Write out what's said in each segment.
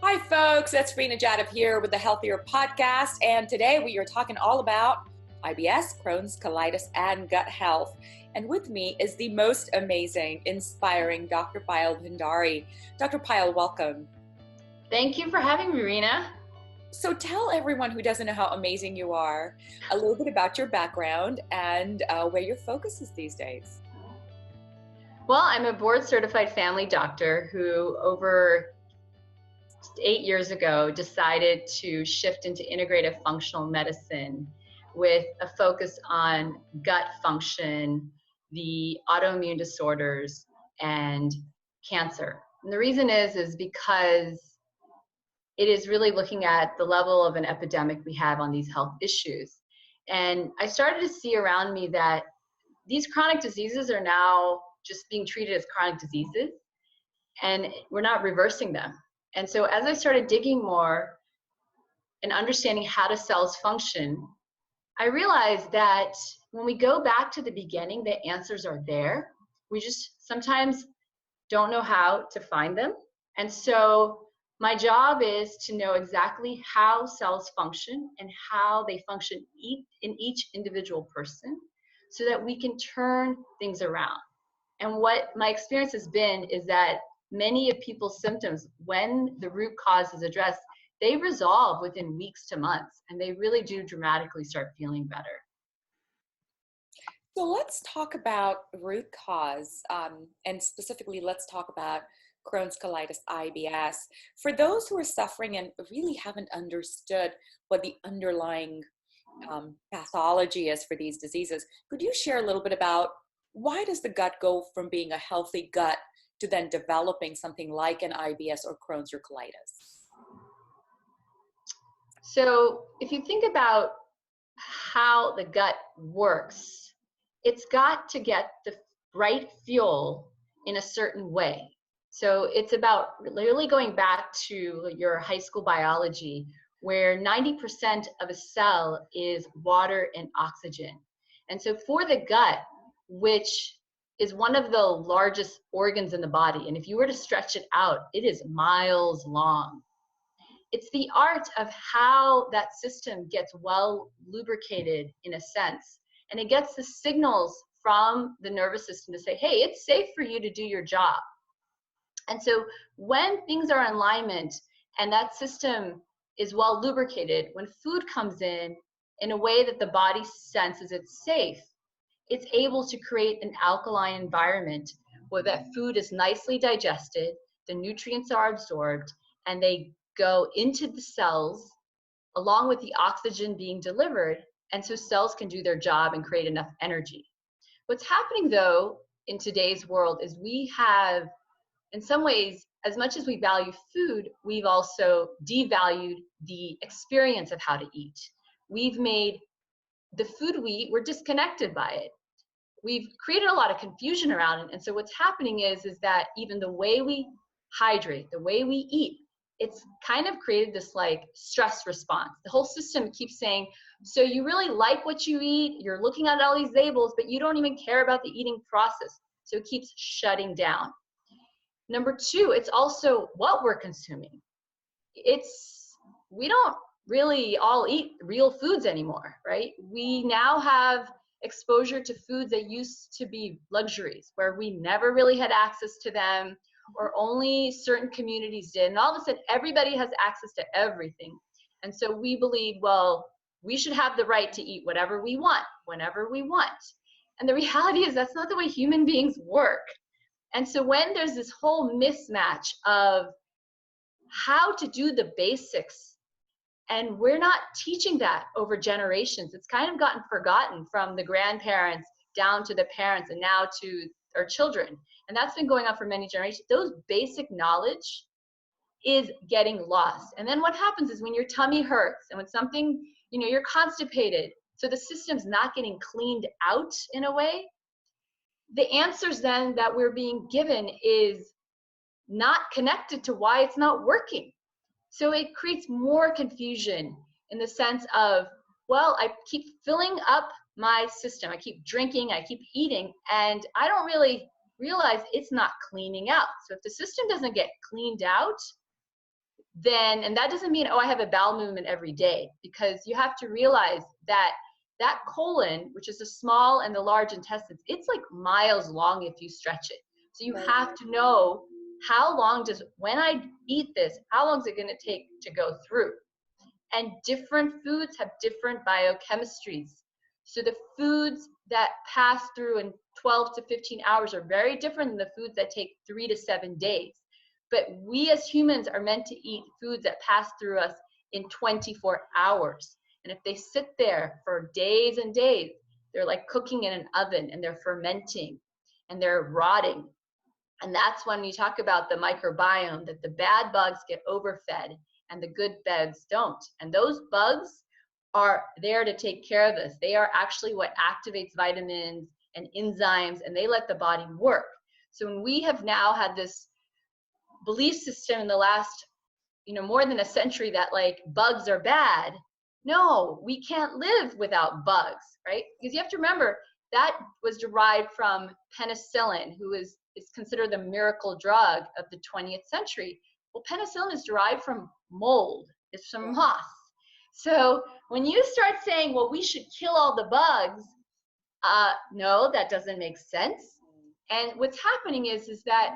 Hi, folks. It's Rena Jadov here with the Healthier Podcast. And today we are talking all about IBS, Crohn's, colitis, and gut health. And with me is the most amazing, inspiring Dr. Payal Bhandari. Dr. Payal, welcome. Thank you for having me, Rena. So tell everyone who doesn't know how amazing you are a little bit about your background and where your focus is these days. Well, I'm a board-certified family doctor who over 8 years ago decided to shift into integrative functional medicine with a focus on gut function, the autoimmune disorders, and cancer. And the reason is because it is really looking at the level of an epidemic we have on these health issues. And I started to see around me that these chronic diseases are now just being treated as chronic diseases, and we're not reversing them. And so as I started digging more and understanding how the cells function, I realized that when we go back to the beginning, the answers are there. We just sometimes don't know how to find them. And so my job is to know exactly how cells function and how they function in each individual person so that we can turn things around. And what my experience has been is that many of people's symptoms, when the root cause is addressed, they resolve within weeks to months, and they really do dramatically start feeling better. So let's talk about root cause, and specifically let's talk about Crohn's, colitis, IBS. For those who are suffering and really haven't understood what the underlying pathology is for these diseases, could you share a little bit about why does the gut go from being a healthy gut to then developing something like an IBS or Crohn's or colitis? So if you think about how the gut works, it's got to get the right fuel in a certain way. So it's about really going back to your high school biology, where 90% of a cell is water and oxygen. And so for the gut, which is one of the largest organs in the body, and if you were to stretch it out, it is miles long. It's the art of how that system gets well lubricated in a sense, and it gets the signals from the nervous system to say, hey, it's safe for you to do your job. And so when things are in alignment and that system is well lubricated, when food comes in a way that the body senses it's safe, it's able to create an alkaline environment where that food is nicely digested, the nutrients are absorbed, and they go into the cells along with the oxygen being delivered, and so cells can do their job and create enough energy. What's happening though in today's world is we have, in some ways, as much as we value food, we've also devalued the experience of how to eat. We've made the food we eat, we're disconnected by it. We've created a lot of confusion around it. And so what's happening is that even the way we hydrate, the way we eat, it's kind of created this like stress response. The whole system keeps saying, so you really like what you eat, you're looking at all these labels, but you don't even care about the eating process. So it keeps shutting down. Number two, it's also what we're consuming. We don't really all eat real foods anymore, right? We now have exposure to foods that used to be luxuries, where we never really had access to them, or only certain communities did. And all of a sudden, everybody has access to everything. And so we believe, well, we should have the right to eat whatever we want, whenever we want. And the reality is that's not the way human beings work. And so when there's this whole mismatch of how to do the basics, and we're not teaching that over generations, it's kind of gotten forgotten from the grandparents down to the parents and now to our children. And that's been going on for many generations. Those basic knowledge is getting lost. And then what happens is when your tummy hurts and when something, you're constipated, so the system's not getting cleaned out in a way, the answers then that we're being given is not connected to why it's not working. So it creates more confusion in the sense of, well, I keep filling up my system. I keep drinking, I keep eating, and I don't really realize it's not cleaning out. So if the system doesn't get cleaned out, then, and that doesn't mean, oh, I have a bowel movement every day, because you have to realize that that colon, which is the small and the large intestines, it's like miles long if you stretch it. So you have to know, how long does, when I eat this, how long is it going to take to go through? And different foods have different biochemistries. So the foods that pass through in 12 to 15 hours are very different than the foods that take 3 to 7 days. But we as humans are meant to eat foods that pass through us in 24 hours. And if they sit there for days and days, they're like cooking in an oven, and they're fermenting and they're rotting. And that's when you talk about the microbiome, that the bad bugs get overfed and the good bugs don't. And those bugs are there to take care of us. They are actually what activates vitamins and enzymes, and they let the body work. So when we have now had this belief system in the last, more than a century, that like bugs are bad, no, we can't live without bugs, right? Because you have to remember, that was derived from penicillin, who is considered the miracle drug of the 20th century. Well, penicillin is derived from mold. It's from moss. So when you start saying, well, we should kill all the bugs, no, that doesn't make sense. And what's happening is that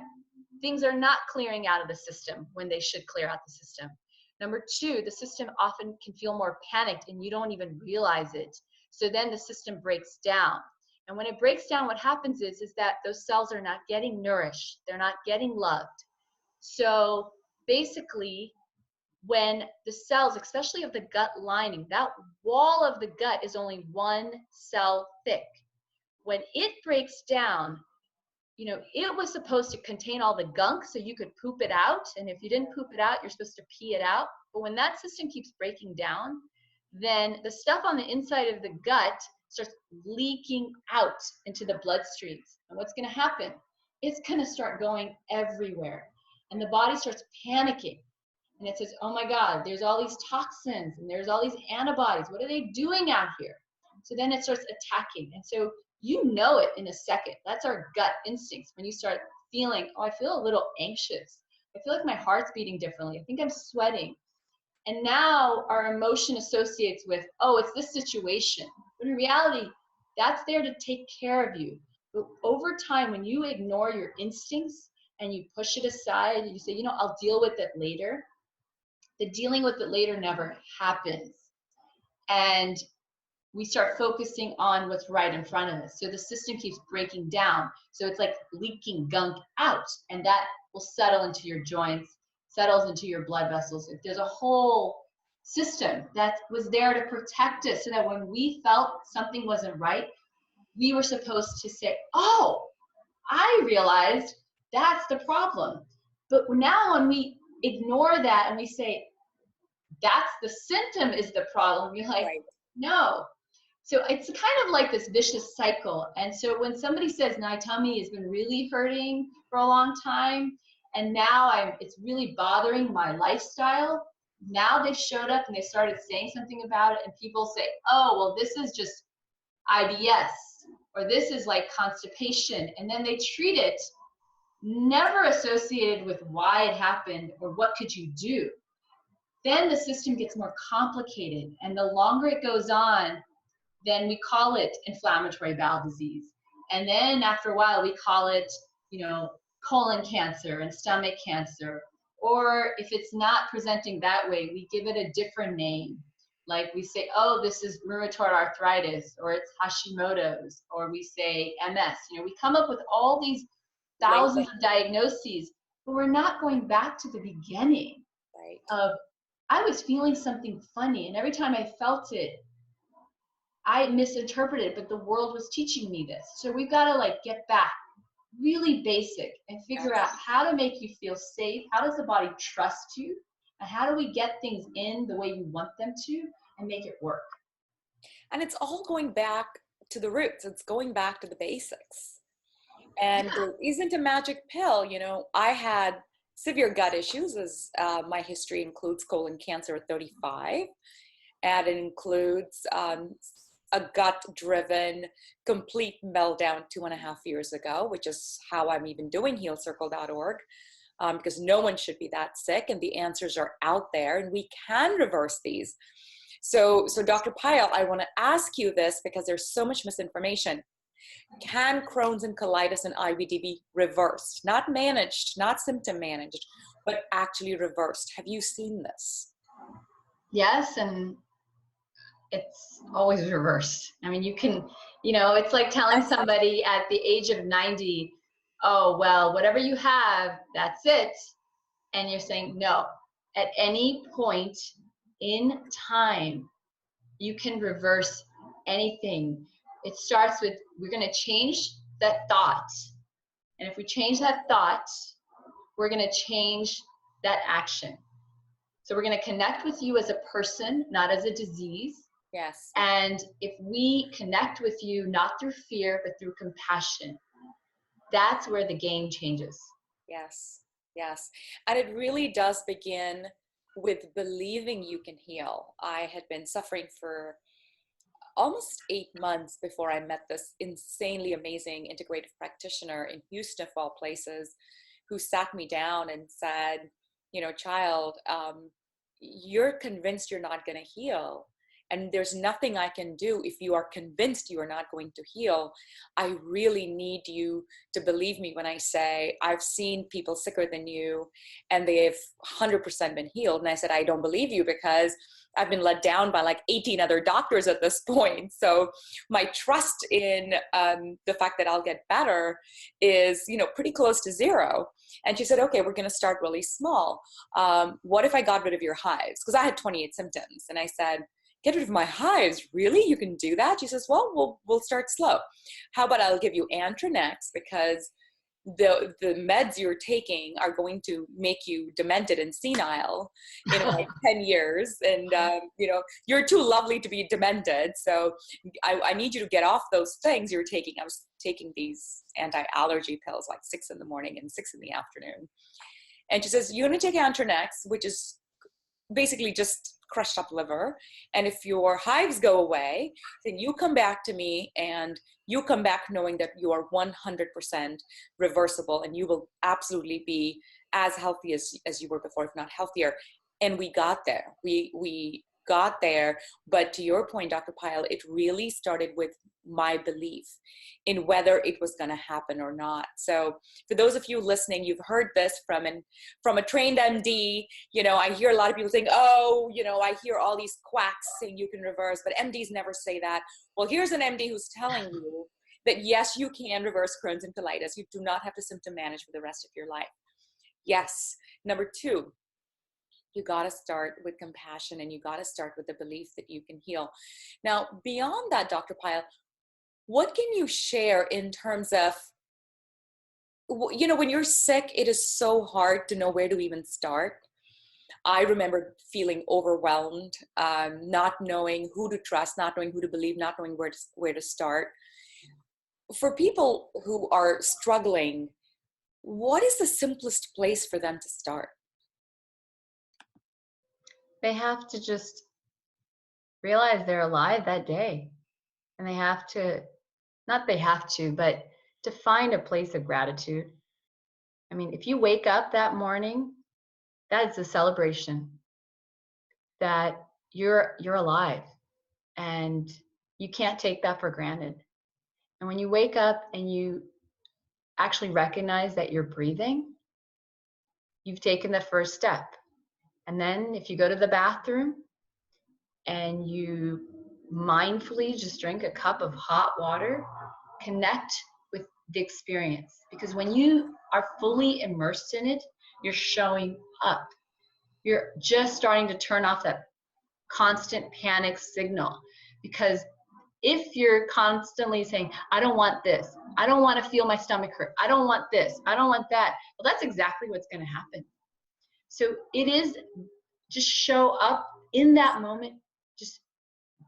things are not clearing out of the system when they should clear out the system. Number two, the system often can feel more panicked and you don't even realize it. So then the system breaks down. And when it breaks down, what happens is that those cells are not getting nourished. They're not getting loved. So basically, when the cells, especially of the gut lining, that wall of the gut is only one cell thick. When it breaks down, it was supposed to contain all the gunk so you could poop it out. And if you didn't poop it out, you're supposed to pee it out. But when that system keeps breaking down, then the stuff on the inside of the gut starts leaking out into the bloodstreams. And what's going to happen? It's going to start going everywhere. And the body starts panicking. And it says, oh my God, there's all these toxins and there's all these antibodies. What are they doing out here? So then it starts attacking. And so you know it in a second. That's our gut instincts. When you start feeling, oh, I feel a little anxious. I feel like my heart's beating differently. I think I'm sweating. And now our emotion associates with, oh, it's this situation. But in reality, that's there to take care of you. But over time, when you ignore your instincts and you push it aside and you say, I'll deal with it later, the dealing with it later never happens. And we start focusing on what's right in front of us. So the system keeps breaking down. So it's like leaking gunk out, and that will settle into your joints, settles into your blood vessels. If there's a whole system that was there to protect us, so that when we felt something wasn't right, we were supposed to say, oh, I realized that's the problem. But now when we ignore that and we say, that's the symptom is the problem, you're like, no. So it's kind of like this vicious cycle. And so when somebody says, my tummy has been really hurting for a long time, and now it's really bothering my lifestyle, now they've showed up and they started saying something about it, and people say, oh, well, this is just IBS, or this is like constipation. And then they treat it, never associated with why it happened or what could you do. Then the system gets more complicated, and the longer it goes on, then we call it inflammatory bowel disease. And then after a while, we call it, colon cancer and stomach cancer. Or if it's not presenting that way, we give it a different name. Like we say, oh, this is rheumatoid arthritis, or it's Hashimoto's, or we say MS. We come up with all these thousands of diagnoses, but we're not going back to the beginning of, I was feeling something funny, and every time I felt it, I misinterpreted, but the world was teaching me this. So we've got to get back really basic and figure out how to make you feel safe. How does the body trust you? And how do we get things in the way you want them to and make it work? And it's all going back to the roots. It's going back to the basics. And there isn't a magic pill. I had severe gut issues, as my history includes colon cancer at 35. And it includes a gut-driven complete meltdown 2.5 years ago, which is how I'm even doing healcircle.org. because no one should be that sick, and the answers are out there, and we can reverse these. So Dr. Payal, I want to ask you this because there's so much misinformation. Can Crohn's and colitis and IBD be reversed? Not managed, not symptom managed, but actually reversed. Have you seen this? Yes, and it's always reversed. I mean, you can, it's like telling somebody at the age of 90, oh, well, whatever you have, that's it. And you're saying, no, at any point in time, you can reverse anything. It starts with, we're going to change that thought. And if we change that thought, we're going to change that action. So we're going to connect with you as a person, not as a disease. Yes. And if we connect with you, not through fear, but through compassion, that's where the game changes. Yes. Yes. And it really does begin with believing you can heal. I had been suffering for almost 8 months before I met this insanely amazing integrative practitioner in Houston, of all places, who sat me down and said, child, you're convinced you're not going to heal. And there's nothing I can do if you are convinced you are not going to heal. I really need you to believe me when I say I've seen people sicker than you and they've 100% been healed. And I said, I don't believe you because I've been let down by like 18 other doctors at this point. So my trust in the fact that I'll get better is, pretty close to zero. And she said, okay, we're going to start really small. What if I got rid of your hives? Because I had 28 symptoms. And I said, get rid of my hives? Really? You can do that? She says, well, we'll start slow. How about I'll give you Antranex because the meds you're taking are going to make you demented and senile in like 10 years. And, you're too lovely to be demented. So I need you to get off those things you're taking. I was taking these anti-allergy pills like 6 in the morning and 6 in the afternoon. And she says, you're going to take Antranex, which is basically just crushed up liver. And if your hives go away, then you come back to me and you come back knowing that you are 100% reversible and you will absolutely be as healthy as you were before, if not healthier. And we got there. We got there. But to your point, Dr. Payal, it really started with my belief in whether it was going to happen or not. So for those of you listening, you've heard this from a trained MD. I hear a lot of people saying, oh, I hear all these quacks saying you can reverse, but MDs never say that. Well, here's an MD who's telling you that yes, you can reverse Crohn's and colitis. You do not have to symptom manage for the rest of your life. Yes. Number 2, you got to start with compassion and you got to start with the belief that you can heal. Now, beyond that, Dr. Payal, what can you share in terms of, when you're sick, it is so hard to know where to even start. I remember feeling overwhelmed, not knowing who to trust, not knowing who to believe, not knowing where to start. For people who are struggling, what is the simplest place for them to start? They have to just realize they're alive that day. And they have to, not they have to, but to find a place of gratitude. I mean, if you wake up that morning, that is a celebration that you're alive, and you can't take that for granted. And when you wake up and you actually recognize that you're breathing, you've taken the first step. And then if you go to the bathroom and you mindfully just drink a cup of hot water, connect with the experience. Because when you are fully immersed in it, you're showing up. You're just starting to turn off that constant panic signal. Because if you're constantly saying, I don't want this, I don't want to feel my stomach hurt, I don't want this, I don't want that, well, that's exactly what's going to happen. So it is just show up in that moment, just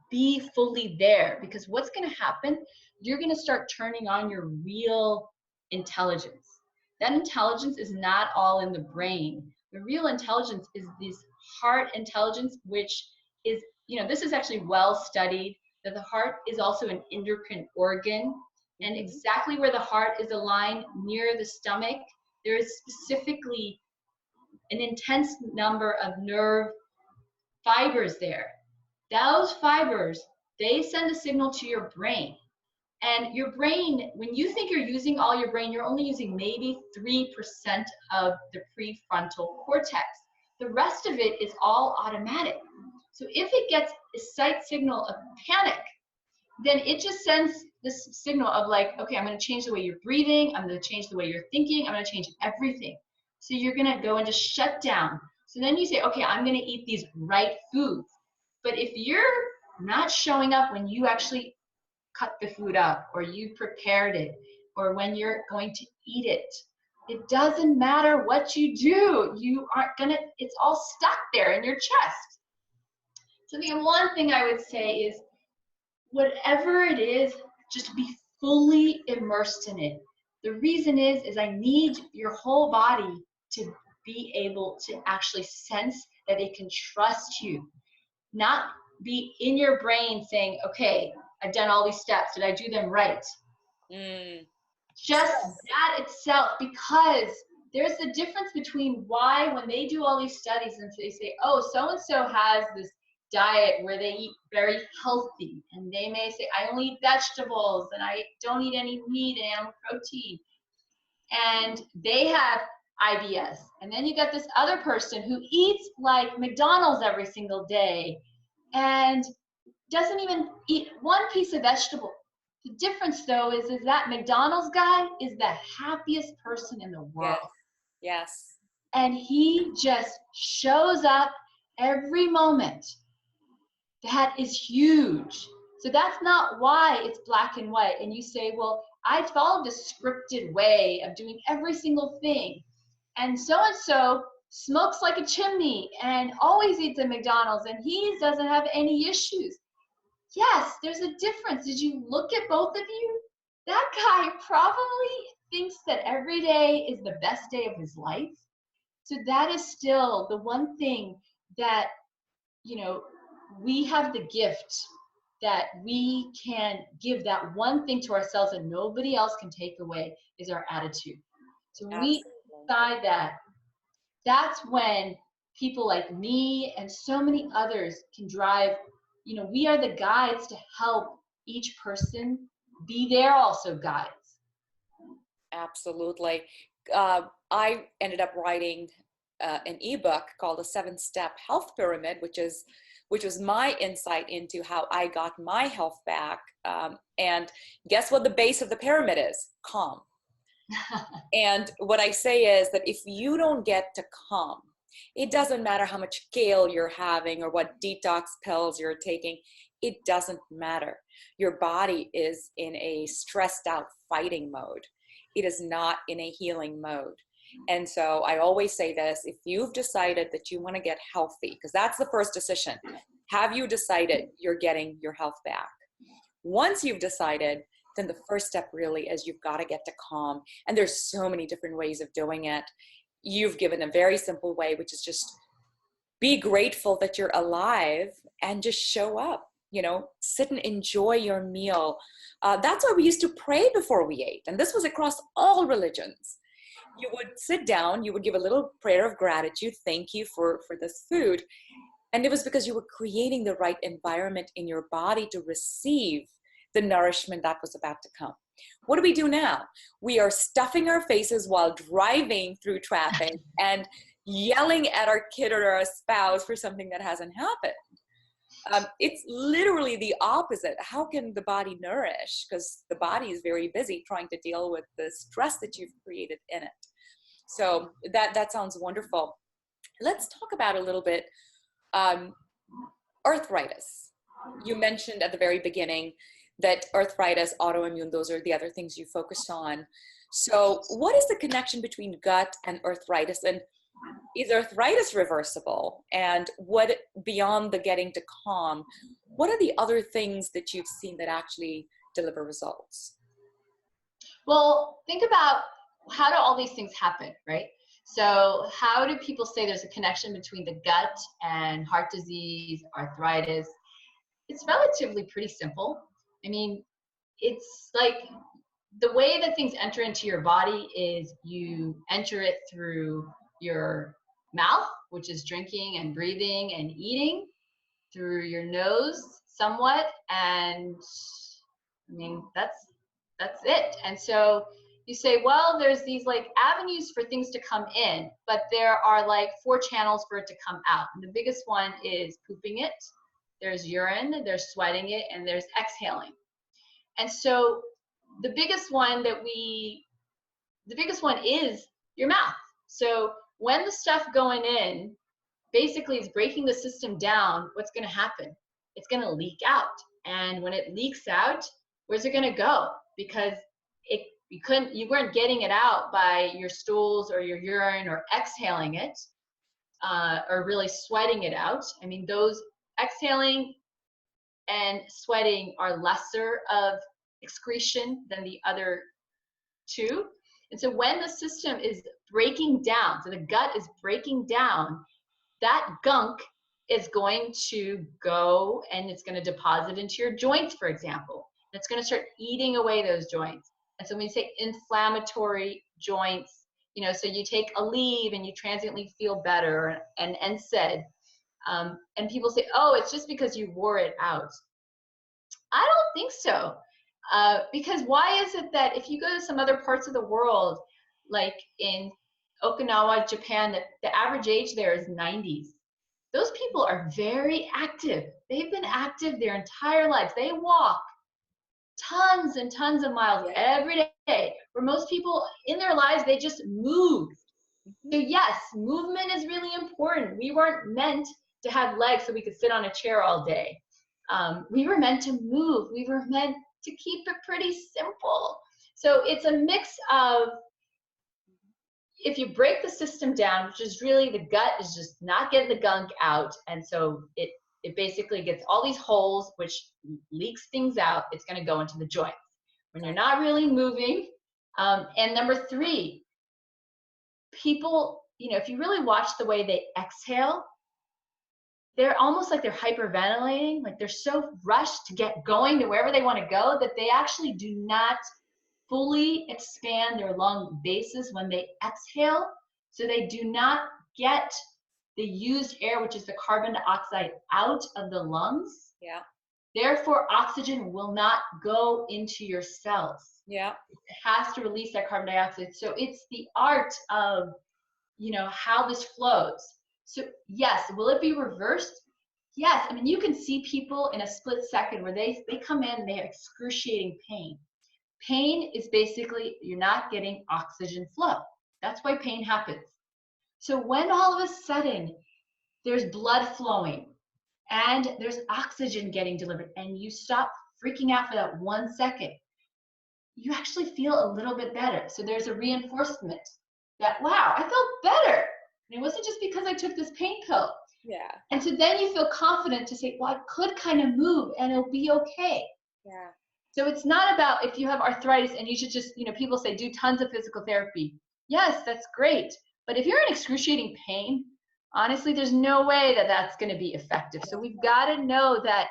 be fully there, because what's going to happen, you're going to start turning on your real intelligence. That intelligence is not all in the brain. The real intelligence is this heart intelligence, which is, this is actually well studied, that the heart is also an endocrine organ, and exactly where the heart is aligned near the stomach, there is specifically an intense number of nerve fibers there. Those fibers, they send a signal to your brain. And your brain, when you think you're using all your brain, you're only using maybe 3% of the prefrontal cortex. The rest of it is all automatic. So if it gets a slight signal of panic, then it just sends this signal of like, okay, I'm going to change the way you're breathing. I'm going to change the way you're thinking. I'm going to change everything. So you're going to go into shutdown. So then you say, okay, I'm going to eat these right foods. But if you're not showing up when you actually cut the food up, or you prepared it, or when you're going to eat it, it doesn't matter what you do. You aren't going to, it's all stuck there in your chest. So the one thing I would say is, whatever it is, just be fully immersed in it. The reason is I need your whole body to be able to actually sense that it can trust you, not be in your brain saying, okay, I've done all these steps. Did I do them right? Just that itself, because there's a difference between why, when they do all these studies and they say, oh, so-and-so has this diet where they eat very healthy, and they may say, I only eat vegetables and I don't eat any meat and animal protein, and they have IBS. And then you got this other person who eats like McDonald's every single day and doesn't even eat one piece of vegetable. The difference though is that McDonald's guy is the happiest person in the world. Yes. And he just shows up every moment. That is huge. So that's not why it's black and white. And you say, well, I followed this scripted way of doing every single thing. And so smokes like a chimney and always eats at McDonald's and he doesn't have any issues. Yes, there's a difference. Did you look at both of you? That guy probably thinks that every day is the best day of his life. So that is still the one thing that, you know, we have the gift that we can give, that one thing to ourselves that nobody else can take away, is our attitude. So when we decide that, that's when people like me and so many others can drive. You know, we are the guides to help each person be their also guides. Absolutely. I ended up writing an ebook called the 7-Step Health Pyramid, which was my insight into how I got my health back. And guess what the base of the pyramid is? Calm. And what I say is that if you don't get to calm, it doesn't matter how much kale you're having or what detox pills you're taking. It doesn't matter. Your body is in a stressed out fighting mode. It is not in a healing mode. And so I always say this: if you've decided that you want to get healthy, because that's the first decision, have you decided you're getting your health back? Once you've decided, then the first step really is you've got to get to calm. And there's so many different ways of doing it. You've given a very simple way, which is just be grateful that you're alive and just show up, you know, sit and enjoy your meal. That's why we used to pray before we ate. And this was across all religions. You would sit down, you would give a little prayer of gratitude, thank you for this food. And it was because you were creating the right environment in your body to receive the nourishment that was about to come. What do we do now? We are stuffing our faces while driving through traffic and yelling at our kid or our spouse for something that hasn't happened. It's literally the opposite. How can the body nourish? Because the body is very busy trying to deal with the stress that you've created in it. So that sounds wonderful. Let's talk about a little bit arthritis. You mentioned at the very beginning that arthritis, autoimmune, those are the other things you focused on. So what is the connection between gut and arthritis? And is arthritis reversible? And what, beyond the getting to calm, what are the other things that you've seen that actually deliver results? Well, think about, how do all these things happen, right? So how do people say there's a connection between the gut and heart disease, arthritis? It's relatively pretty simple. I mean, it's like the way that things enter into your body is you enter it through your mouth, which is drinking and breathing and eating, through your nose somewhat, and I mean that's it. And so you say, well, there's these like avenues for things to come in, but there are like 4 channels for it to come out. And the biggest one is pooping it, there's urine, there's sweating it, and there's exhaling. And so the biggest one is your mouth. So when the stuff going in basically is breaking the system down, what's going to happen? It's going to leak out. And when it leaks out, where's it going to go? Because you weren't getting it out by your stools or your urine or exhaling it, or really sweating it out. I mean, those exhaling and sweating are lesser of excretion than the other 2. And so when the system is breaking down, so the gut is breaking down, that gunk is going to go and it's going to deposit into your joints, for example. It's going to start eating away those joints. And so when we say inflammatory joints, you know, so you take a leave and you transiently feel better, and NSAID, and people say, oh, it's just because you wore it out. I don't think so. Because why is it that if you go to some other parts of the world, like in Okinawa, Japan, the average age there is 90s. Those people are very active. They've been active their entire lives. They walk tons and tons of miles every day, where most people in their lives, they just move. So yes, movement is really important. We weren't meant to have legs so we could sit on a chair all day. We were meant to move. We were meant to keep it pretty simple. So it's a mix of, if you break the system down, which is really the gut is just not getting the gunk out, and so it basically gets all these holes, which leaks things out, it's going to go into the joints when you're not really moving. And number 3, people, you know, if you really watch the way they exhale, they're almost like they're hyperventilating, like they're so rushed to get going to wherever they want to go that they actually do not fully expand their lung bases when they exhale. So they do not get the used air, which is the carbon dioxide, out of the lungs. Yeah. Therefore, oxygen will not go into your cells. Yeah. It has to release that carbon dioxide. So it's the art of, you know, how this flows. So yes, will it be reversed? Yes. I mean, you can see people in a split second where they come in and they have excruciating pain. Pain is basically you're not getting oxygen flow. That's why pain happens. So when all of a sudden there's blood flowing and there's oxygen getting delivered and you stop freaking out for that 1 second, you actually feel a little bit better. So there's a reinforcement that, wow, I felt better. And it wasn't just because I took this pain pill. Yeah. And so then you feel confident to say, well, I could kind of move and it'll be okay. Yeah. So it's not about if you have arthritis and you should just, you know, people say do tons of physical therapy. Yes, that's great. But if you're in excruciating pain, honestly, there's no way that that's going to be effective. So we've got to know that,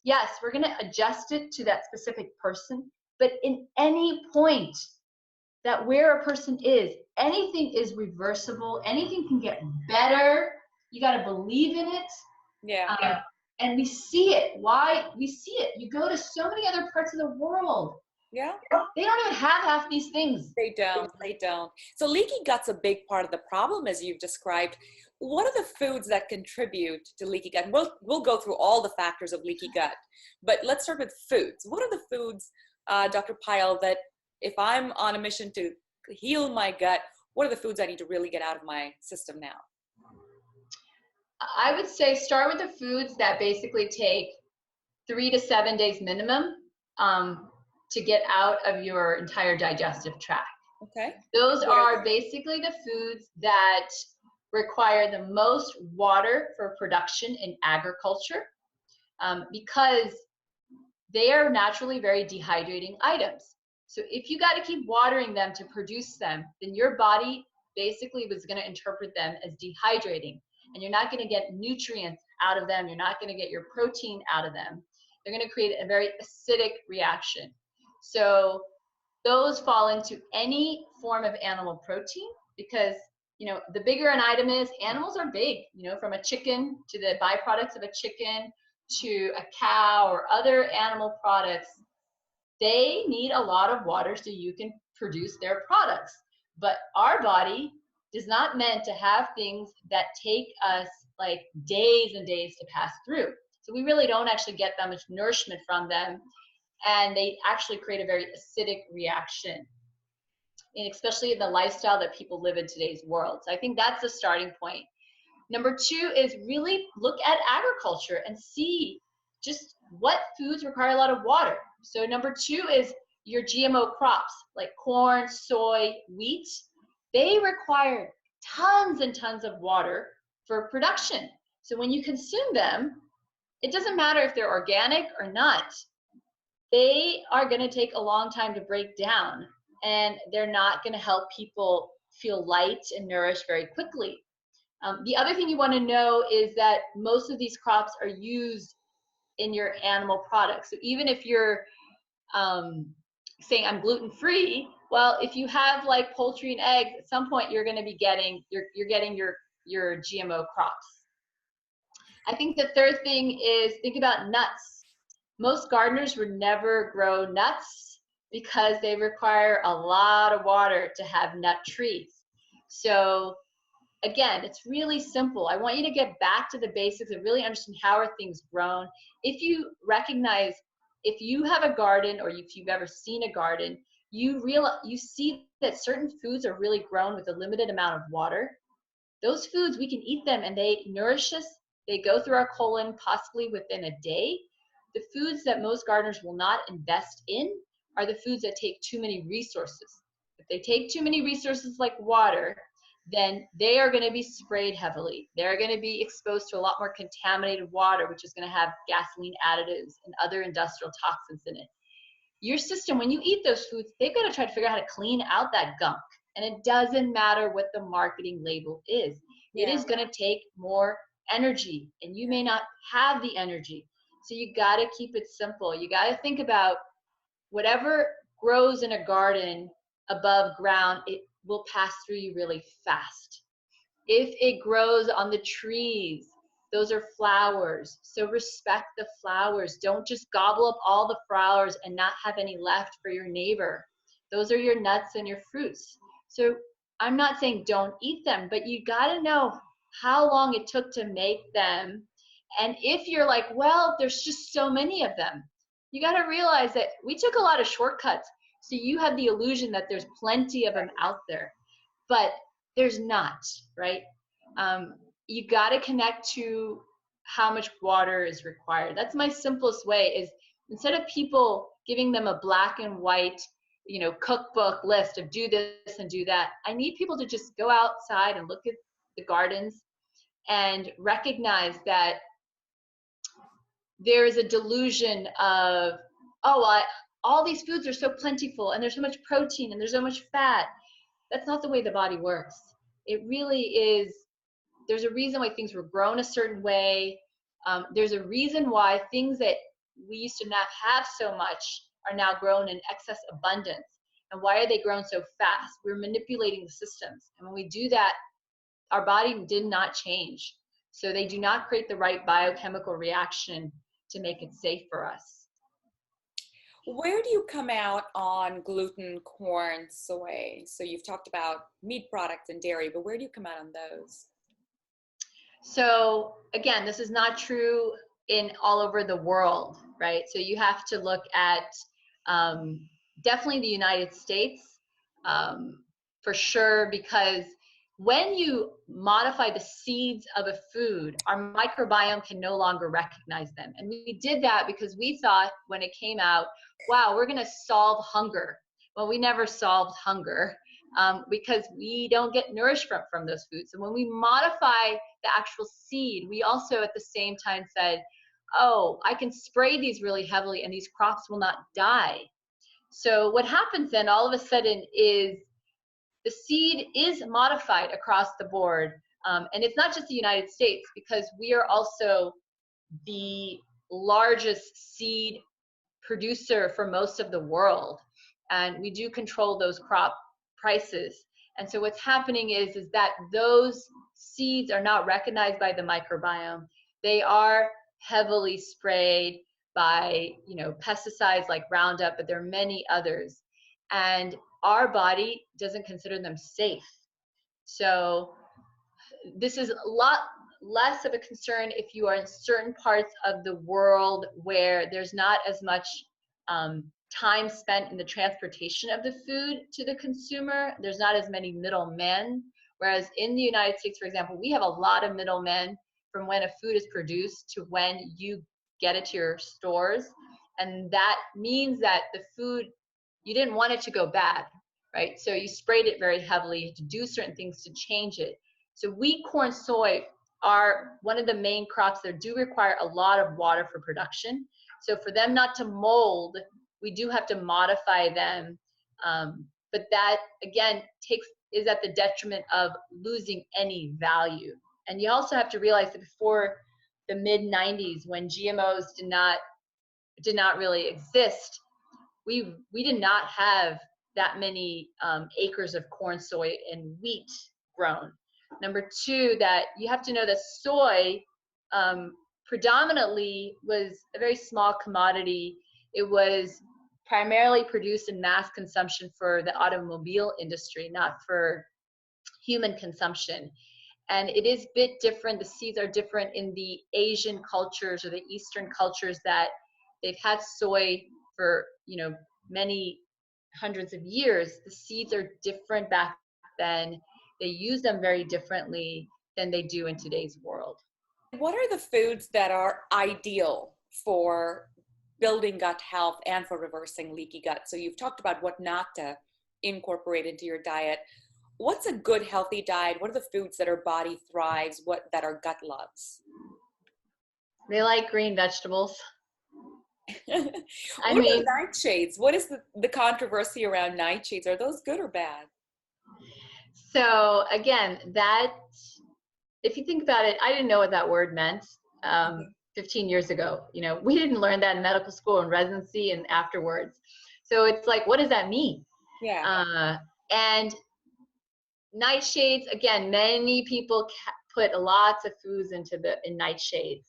yes, we're going to adjust it to that specific person. But in any point that where a person is, anything is reversible. Anything can get better. You got to believe in it. Yeah. And we see it. Why? We see it. You go to so many other parts of the world. Yeah. They don't even have half these things. They don't. So leaky gut's a big part of the problem, as you've described. What are the foods that contribute to leaky gut? We'll go through all the factors of leaky gut, but let's start with foods. What are the foods, Dr. Payal, that if I'm on a mission to heal my gut, what are the foods I need to really get out of my system now? I would say start with the foods that basically take 3 to 7 days minimum to get out of your entire digestive tract. Okay. Those are basically the foods that require the most water for production in agriculture, because they are naturally very dehydrating items. So if you got to keep watering them to produce them, then your body basically was going to interpret them as dehydrating. And you're not going to get nutrients out of them. You're not going to get your protein out of them. They're going to create a very acidic reaction. So those fall into any form of animal protein because, the bigger an item is, animals are big, from a chicken to the byproducts of a chicken to a cow or other animal products. They need a lot of water so you can produce their products. But our body is not meant to have things that take us like days and days to pass through. So we really don't actually get that much nourishment from them. And they actually create a very acidic reaction, and especially in the lifestyle that people live in today's world. So I think that's the starting point. Number two is really look at agriculture and see just what foods require a lot of water. So number two is your GMO crops like corn, soy, wheat. They require tons and tons of water for production. So when you consume them, it doesn't matter if they're organic or not. They are going to take a long time to break down, and they're not going to help people feel light and nourished very quickly. The other thing you want to know is that most of these crops are used in your animal products. So even if you're saying I'm gluten free, well, if you have like poultry and eggs, at some point you're going to be getting your GMO crops. I think the third thing is think about nuts. Most gardeners would never grow nuts because they require a lot of water to have nut trees. So again, it's really simple. I want you to get back to the basics and really understand how are things grown. If you recognize, if you have a garden or if you've ever seen a garden, you see that certain foods are really grown with a limited amount of water. Those foods, we can eat them and they nourish us. They go through our colon possibly within a day. The foods that most gardeners will not invest in are the foods that take too many resources. If they take too many resources like water, then they are going to be sprayed heavily. They're going to be exposed to a lot more contaminated water, which is going to have gasoline additives and other industrial toxins in it. Your system, when you eat those foods, they've got to try to figure out how to clean out that gunk. And it doesn't matter what the marketing label is. It is going to take more energy, and you may not have the energy. So you got to keep it simple. You got to think about whatever grows in a garden above ground, it will pass through you really fast. If it grows on the trees, those are flowers. So respect the flowers. Don't just gobble up all the flowers and not have any left for your neighbor. Those are your nuts and your fruits. So I'm not saying don't eat them, but you got to know how long it took to make them. And if you're like, well, there's just so many of them, you got to realize that we took a lot of shortcuts. So you have the illusion that there's plenty of them out there, but there's not, right? You got to connect to how much water is required. That's my simplest way, is instead of people giving them a black and white, cookbook list of do this and do that, I need people to just go outside and look at the gardens and recognize that there is a delusion of, all these foods are so plentiful and there's so much protein and there's so much fat. That's not the way the body works. It really is. There's a reason why things were grown a certain way. There's a reason why things that we used to not have so much are now grown in excess abundance. And why are they grown so fast? We're manipulating the systems. And when we do that, our body did not change. So they do not create the right biochemical reaction to make it safe for us. Where do you come out on gluten, corn, soy? So you've talked about meat products and dairy, but where do you come out on those? So again, this is not true in all over the world, right? So you have to look at definitely the United States for sure, because when you modify the seeds of a food, our microbiome can no longer recognize them. And we did that because we thought when it came out, wow, we're going to solve hunger. Well, we never solved hunger because we don't get nourished from those foods. And when we modify the actual seed, we also at the same time said, oh, I can spray these really heavily and these crops will not die. So what happens then all of a sudden is the seed is modified across the board. And it's not just the United States, because we are also the largest seed producer for most of the world. and we do control those crop prices. And so what's happening is that those seeds are not recognized by the microbiome. They are heavily sprayed by, pesticides like Roundup, but there are many others. And our body doesn't consider them safe. So this is a lot less of a concern if you are in certain parts of the world where there's not as much time spent in the transportation of the food to the consumer. There's not as many middlemen. Whereas in the United States, for example, we have a lot of middlemen from when a food is produced to when you get it to your stores. And that means that the food, you didn't want it to go bad, right? So you sprayed it very heavily to do certain things to change it. So wheat, corn, soy are one of the main crops that do require a lot of water for production. So for them not to mold, we do have to modify them. But that, again, is at the detriment of losing any value. And you also have to realize that before the mid-90s, when GMOs did not really exist, we did not have that many acres of corn, soy, and wheat grown. Number two, that you have to know that soy predominantly was a very small commodity. It was primarily produced in mass consumption for the automobile industry, not for human consumption. And it is a bit different. The seeds are different in the Asian cultures or the Eastern cultures that they've had soy for, many hundreds of years. The seeds are different back then. They use them very differently than they do in today's world. What are the foods that are ideal for building gut health and for reversing leaky gut? So you've talked about what not to incorporate into your diet. What's a good healthy diet? What are the foods that our body thrives, that our gut loves? They like green vegetables. What about nightshades? What is the controversy around nightshades? Are those good or bad? So again, if you think about it, I didn't know what that word meant 15 years ago. We didn't learn that in medical school and residency and afterwards. So it's like, what does that mean? Yeah. And nightshades, again, many people put lots of foods in nightshades.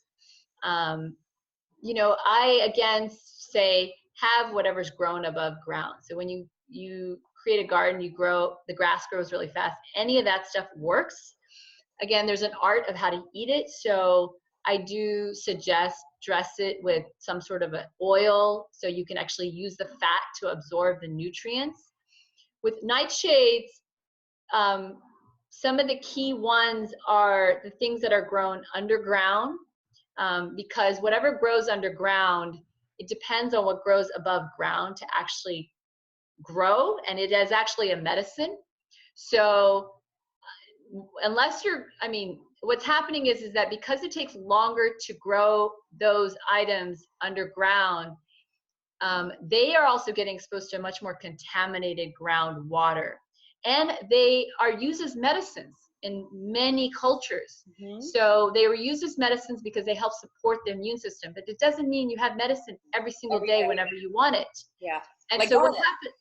I again say have whatever's grown above ground. So when you create a garden, the grass grows really fast. Any of that stuff works. Again, there's an art of how to eat it. So I do suggest dress it with some sort of an oil so you can actually use the fat to absorb the nutrients. With nightshades, some of the key ones are the things that are grown underground, because whatever grows underground, it depends on what grows above ground to actually grow, and it is actually a medicine. So what's happening is that because it takes longer to grow those items underground, they are also getting exposed to much more contaminated groundwater. And they are used as medicines in many cultures. Mm-hmm. So they were used as medicines because they help support the immune system. But it doesn't mean you have medicine every single day whenever you want it. Yeah. And like so what happens?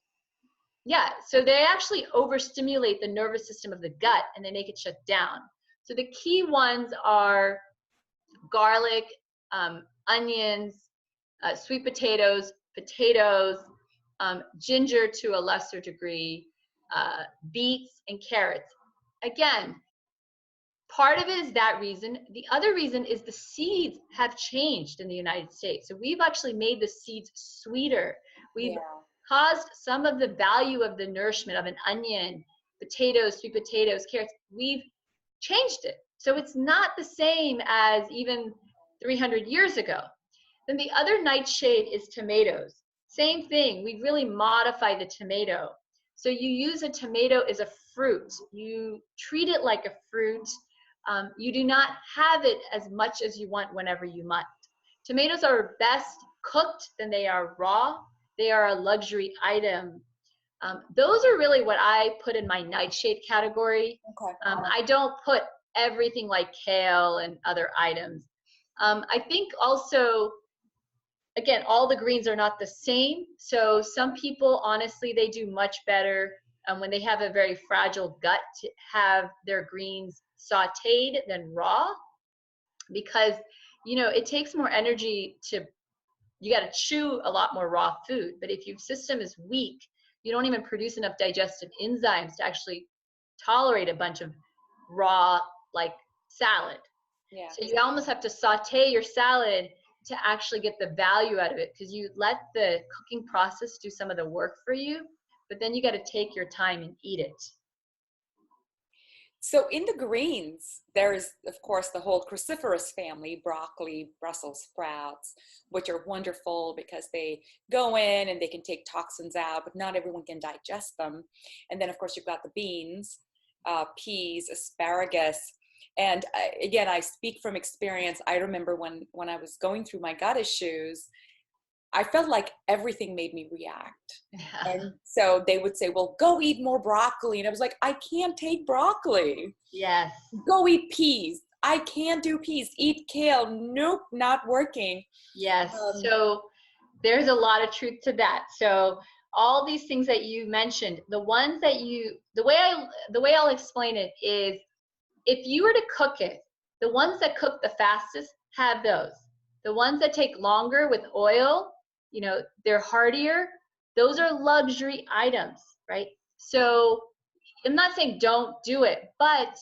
Yeah. So they actually overstimulate the nervous system of the gut and they make it shut down. So the key ones are garlic, onions, sweet potatoes, ginger to a lesser degree, beets and carrots. Again, part of it is that reason. The other reason is the seeds have changed in the United States. So we've actually made the seeds sweeter. We've caused some of the value of the nourishment of an onion, potatoes, sweet potatoes, carrots. We've changed it. So it's not the same as even 300 years ago. Then the other nightshade is tomatoes. Same thing. We really modify the tomato. So you use a tomato as a fruit. You treat it like a fruit. You do not have it as much as you want whenever you want. Tomatoes are best cooked than they are raw. They are a luxury item. Those are really what I put in my nightshade category. Okay. I don't put everything like kale and other items. I think also, again, all the greens are not the same. So some people, honestly, they do much better when they have a very fragile gut to have their greens sauteed than raw, because, you know, it takes more energy to, you got to chew a lot more raw food. But if your system is weak, you don't even produce enough digestive enzymes to actually tolerate a bunch of raw, like salad. Yeah. So you almost have to saute your salad to actually get the value out of it, because you let the cooking process do some of the work for you, but then you got to take your time and eat it. So in the greens, there's, of course, the whole cruciferous family, broccoli, Brussels sprouts, which are wonderful because they go in and they can take toxins out, but not everyone can digest them. And then, of course, you've got the beans, peas, asparagus. And again, I speak from experience. I remember when I was going through my gut issues, I felt like everything made me react. Yeah. And so they would say, well, go eat more broccoli. And I was like, I can't take broccoli. Yes. Go eat peas. I can't do peas. Eat kale. Nope, not working. Yes. So there's a lot of truth to that. So all these things that you mentioned, the ones that you, the way I'll explain it is, if you were to cook it, the ones that cook the fastest, have those. The ones that take longer with oil, you know, they're hardier. Those are luxury items, right? So I'm not saying don't do it, but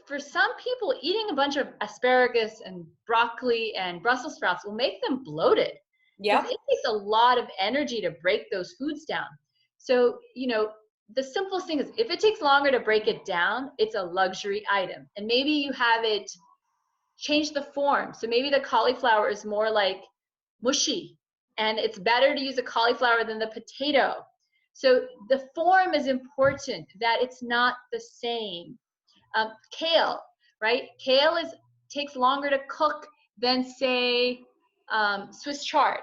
for some people, eating a bunch of asparagus and broccoli and Brussels sprouts will make them bloated, because Yep. it takes a lot of energy to break those foods down. So, you know, the simplest thing is, if it takes longer to break it down, it's a luxury item. And maybe you have it change the form. So maybe the cauliflower is more like mushy, and it's better to use a cauliflower than the potato. So the form is important, that it's not the same. Kale, right? Kale takes longer to cook than, say, Swiss chard,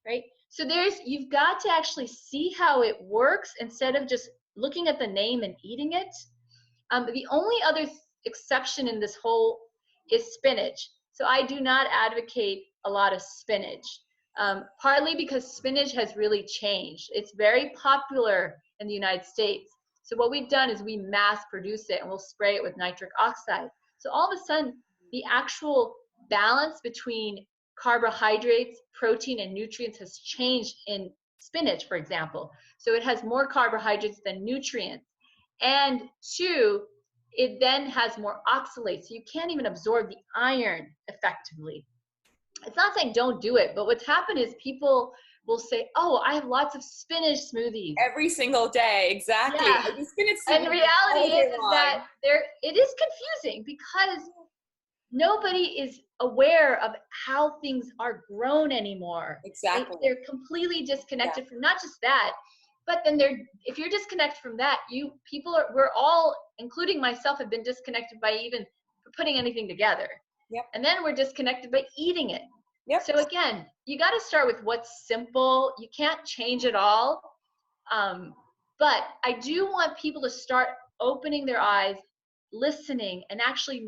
right? So you've got to actually see how it works instead of just looking at the name and eating it. The only other exception in this whole is spinach. So I do not advocate a lot of spinach, partly because spinach has really changed. It's very popular in the United States. So what we've done is we mass produce it and we'll spray it with nitric oxide. So all of a sudden, the actual balance between carbohydrates, protein, and nutrients has changed in spinach, for example. So it has more carbohydrates than nutrients. And two, it then has more oxalates. So you can't even absorb the iron effectively. It's not saying don't do it, but what's happened is people will say, oh, I have lots of spinach smoothies. Every single day. Exactly. Yeah. I do spinach And smoothies reality all day is long. that it is confusing, because nobody is aware of how things are grown anymore. Exactly. They're completely disconnected Yeah. from not just that, but then if you're disconnected from that, we're all, including myself, have been disconnected by even putting anything together. Yep. And then we're disconnected by eating it. Yep. So again, you got to start with what's simple. You can't change it all. But I do want people to start opening their eyes, listening, and actually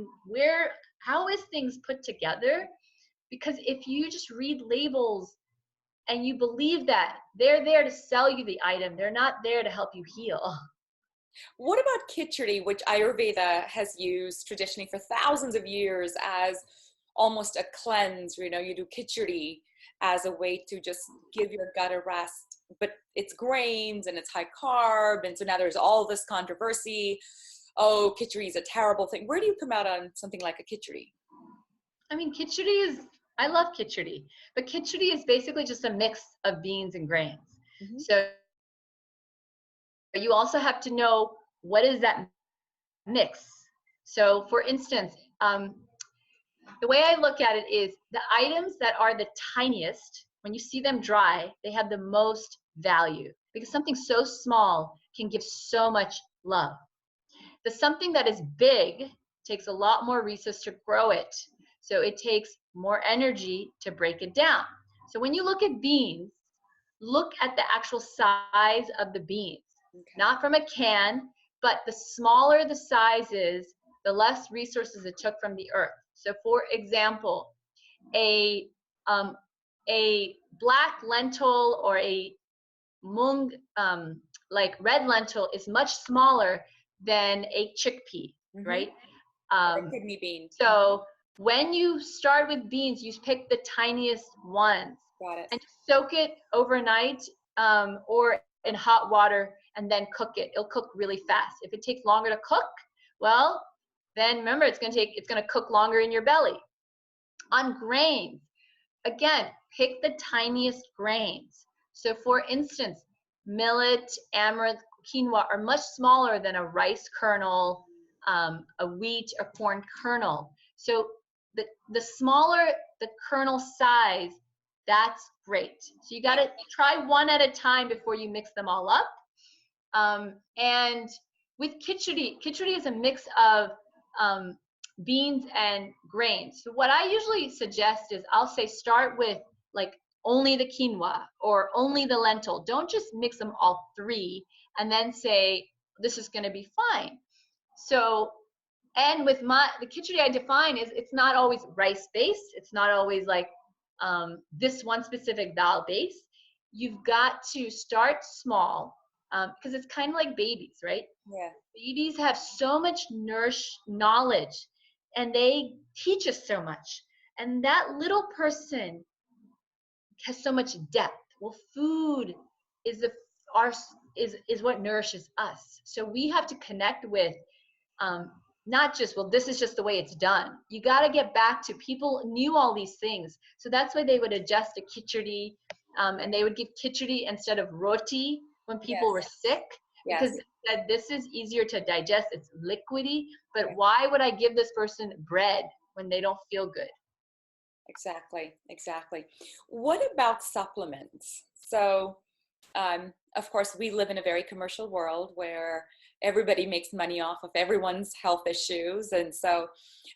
how is things put together? Because if you just read labels and you believe that they're there to sell you the item, they're not there to help you heal. What about khichdi, which Ayurveda has used traditionally for thousands of years as almost a cleanse? You know, you do khichdi as a way to just give your gut a rest, but it's grains and it's high carb. And so now there's all this controversy. Oh, khichdi is a terrible thing. Where do you come out on something like a khichdi? I mean, I love khichdi, but khichdi is basically just a mix of beans and grains. Mm-hmm. So you also have to know, what is that mix? So for instance, the way I look at it is, the items that are the tiniest, when you see them dry, they have the most value, because something so small can give so much love. Something that is big takes a lot more resources to grow it. So it takes more energy to break it down. So when you look at beans, look at the actual size of the beans, Okay. not from a can, but the smaller the size is, the less resources it took from the earth. So for example, a a black lentil or a mung, like red lentil, is much smaller than a chickpea, Mm-hmm. right? Or kidney bean. So when you start with beans, you pick the tiniest ones Got it. and soak it overnight, or in hot water, and then cook it. It'll cook really fast. If it takes longer to cook, well, then remember it's gonna cook longer in your belly. On grains, again, pick the tiniest grains. So for instance, millet, amaranth, quinoa are much smaller than a rice kernel, a wheat or corn kernel. So the smaller the kernel size, that's great. So you got to try one at a time before you mix them all up. And with khichdi is a mix of beans and grains. So what I usually suggest is I'll say start with like only the quinoa or only the lentil. Don't just mix them all three and then say this is going to be fine. So, and with the khichdi I define is it's not always rice based. It's not always like this one specific dal base. You've got to start small, because it's kind of like babies, right? Yeah. Babies have so much knowledge, and they teach us so much. And that little person has so much depth. Well, food is is what nourishes us. So we have to connect with, not just, well, this is just the way it's done. You got to get back to people knew all these things. So that's why they would adjust to khichdi, and they would give khichdi instead of roti when people were sick, because they said this is easier to digest. It's liquidy, but why would I give this person bread when they don't feel good? Exactly. What about supplements? So, of course, we live in a very commercial world where everybody makes money off of everyone's health issues. And so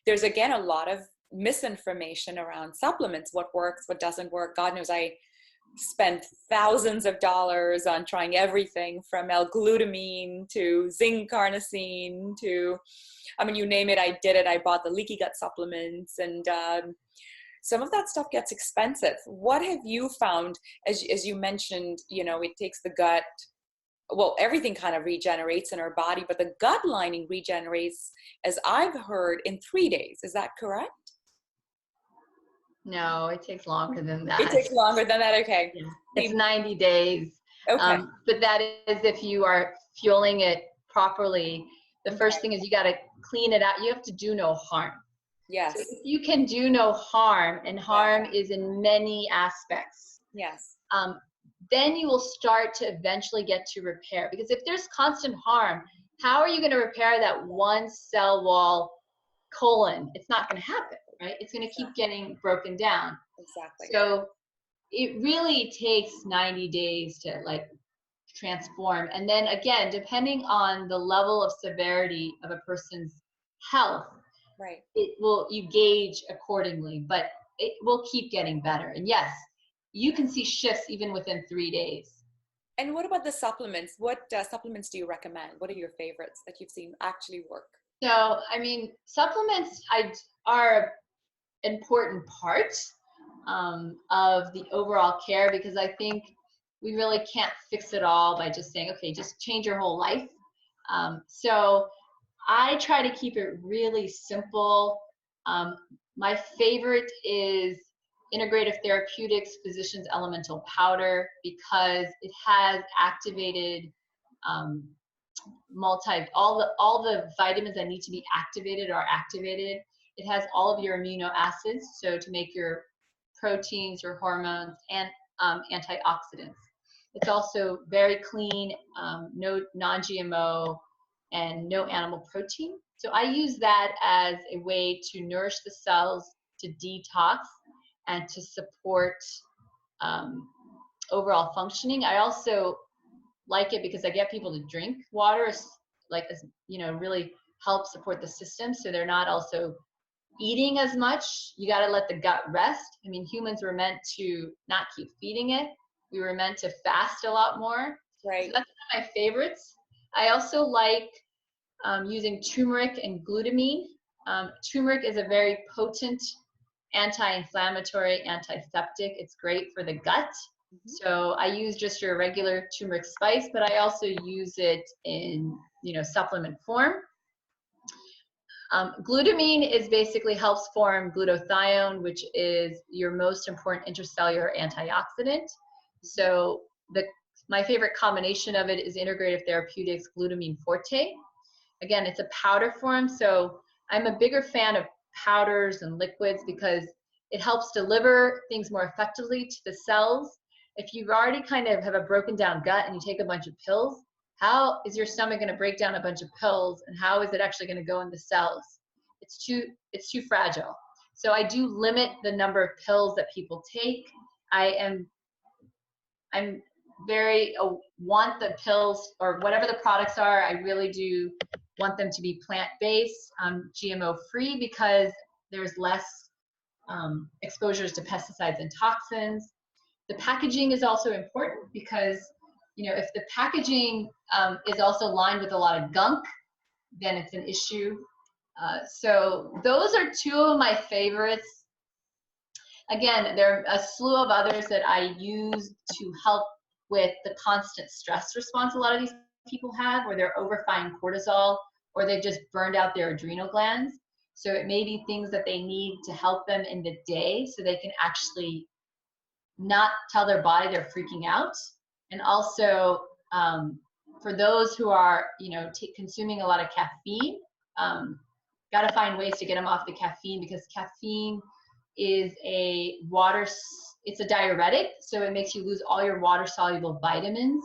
there's, again, a lot of misinformation around supplements, what works, what doesn't work. God knows I spent thousands of dollars on trying everything from L-glutamine to zinc carnosine to, I mean, you name it, I did it. I bought the leaky gut supplements, and some of that stuff gets expensive. What have you found, as you mentioned, it takes the gut, well, everything kind of regenerates in our body, but the gut lining regenerates, as I've heard, in 3 days. Is that correct? No, it takes longer than It that. takes longer than that. Okay. Yeah. It's 90 days. Okay. But that is if you are fueling it properly. The first thing is you got to clean it out. You have to do no harm. Yes. So if you can do no harm, and harm is in many aspects. Yes. Then you will start to eventually get to repair. Because if there's constant harm, how are you going to repair that one cell wall colon? It's not going to happen, right? It's going to keep getting broken down. Exactly. So it really takes 90 days to like transform. And then again, depending on the level of severity of a person's health, right, you gauge accordingly, but it will keep getting better. And yes, you can see shifts even within 3 days. And what about the supplements? What supplements do you recommend? What are your favorites that you've seen actually work? So, I mean, supplements are an important part of the overall care, because I think we really can't fix it all by just saying, okay, just change your whole life. So I try to keep it really simple. My favorite is Integrative Therapeutics Physicians Elemental Powder, because it has activated all the vitamins that need to be activated are activated. It has all of your amino acids, so to make your proteins, your hormones, and antioxidants. It's also very clean, no non-GMO, and no animal protein. So I use that as a way to nourish the cells, to detox, and to support overall functioning. I also like it because I get people to drink water, really help support the system, so they're not also eating as much. You got to let the gut rest. I mean, humans were meant to not keep feeding it. We were meant to fast a lot more. Right. So that's one of my favorites. I also like using turmeric and glutamine. Turmeric is a very potent anti-inflammatory, antiseptic. It's great for the gut. So I use just your regular turmeric spice, but I also use it in, supplement form. Glutamine is basically helps form glutathione, which is your most important intracellular antioxidant. So my favorite combination of it is Integrative Therapeutics Glutamine Forte. Again, it's a powder form, so I'm a bigger fan of powders and liquids because it helps deliver things more effectively to the cells. If you've already kind of have a broken down gut and you take a bunch of pills, how is your stomach going to break down a bunch of pills, and how is it actually going to go in the cells? It's too fragile. So I do limit the number of pills that people take. I'm very want the pills or whatever the products are. I really do want them to be plant-based, GMO free, because there's less exposures to pesticides and toxins. The packaging is also important because, if the packaging is also lined with a lot of gunk, then it's an issue. So those are two of my favorites. Again, there are a slew of others that I use to help with the constant stress response a lot of these people have, where they're overfine cortisol or they've just burned out their adrenal glands. So it may be things that they need to help them in the day so they can actually not tell their body they're freaking out. And also for those who are, consuming a lot of caffeine, got to find ways to get them off the caffeine, because caffeine is it's a diuretic, so it makes you lose all your water soluble vitamins,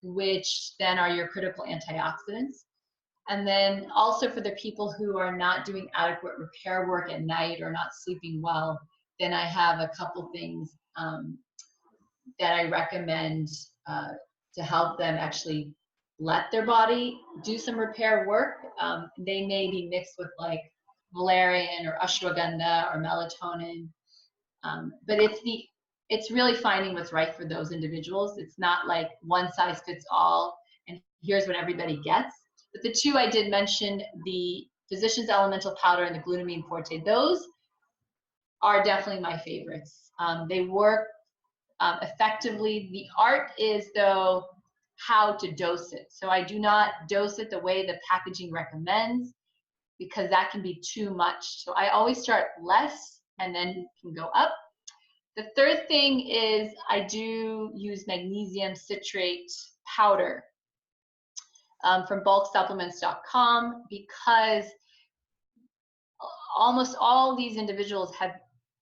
which then are your critical antioxidants. And then also for the people who are not doing adequate repair work at night or not sleeping well, then I have a couple things that I recommend to help them actually let their body do some repair work. They may be mixed with like valerian or ashwagandha or melatonin, but it's really finding what's right for those individuals. It's not like one size fits all and here's what everybody gets. But the two I did mention, the Physician's Elemental Powder and the Glutamine Forte, those are definitely my favorites. They work effectively. The art is, though, how to dose it. So I do not dose it the way the packaging recommends, because that can be too much. So I always start less and then can go up. The third thing is I do use magnesium citrate powder from bulksupplements.com, because almost all these individuals have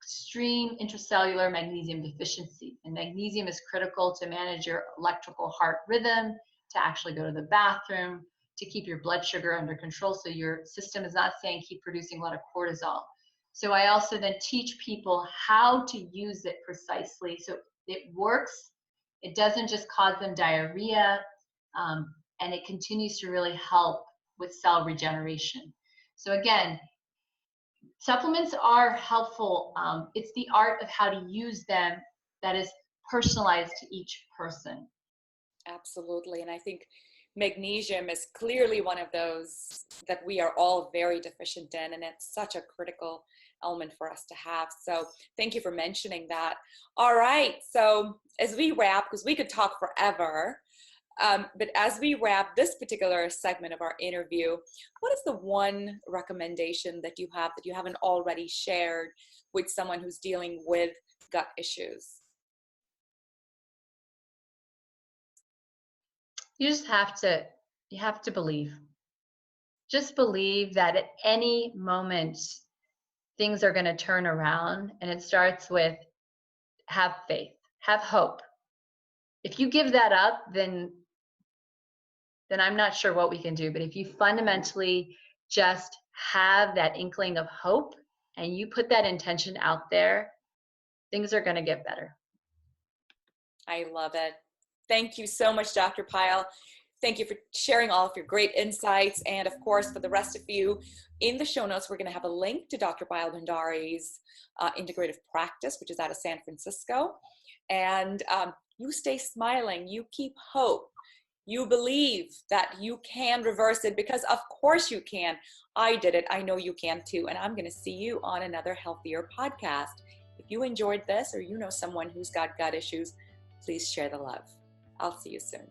extreme intracellular magnesium deficiency, and magnesium is critical to manage your electrical heart rhythm, to actually go to the bathroom, to keep your blood sugar under control so your system is not saying keep producing a lot of cortisol. So I also then teach people how to use it precisely so it works, it doesn't just cause them diarrhea, and it continues to really help with cell regeneration. So again, supplements are helpful. It's the art of how to use them that is personalized to each person. Absolutely. And I think magnesium is clearly one of those that we are all very deficient in, and it's such a critical element for us to have. So thank you for mentioning that. All right. So as we wrap, because we could talk forever, but as we wrap this particular segment of our interview, what is the one recommendation that you haven't already shared with someone who's dealing with gut issues? You have to believe. Just believe that at any moment things are going to turn around, and it starts with have faith, have hope. If you give that up, then I'm not sure what we can do. But if you fundamentally just have that inkling of hope and you put that intention out there, things are going to get better. I love it. Thank you so much, Dr. Payal. Thank you for sharing all of your great insights. And of course, for the rest of you, in the show notes, we're going to have a link to Dr. Payal Bhandari's integrative practice, which is out of San Francisco. And you stay smiling, you keep hope, you believe that you can reverse it, because of course you can. I did it. I know you can too. And I'm going to see you on another healthier podcast. If you enjoyed this, or you know someone who's got gut issues, please share the love. I'll see you soon.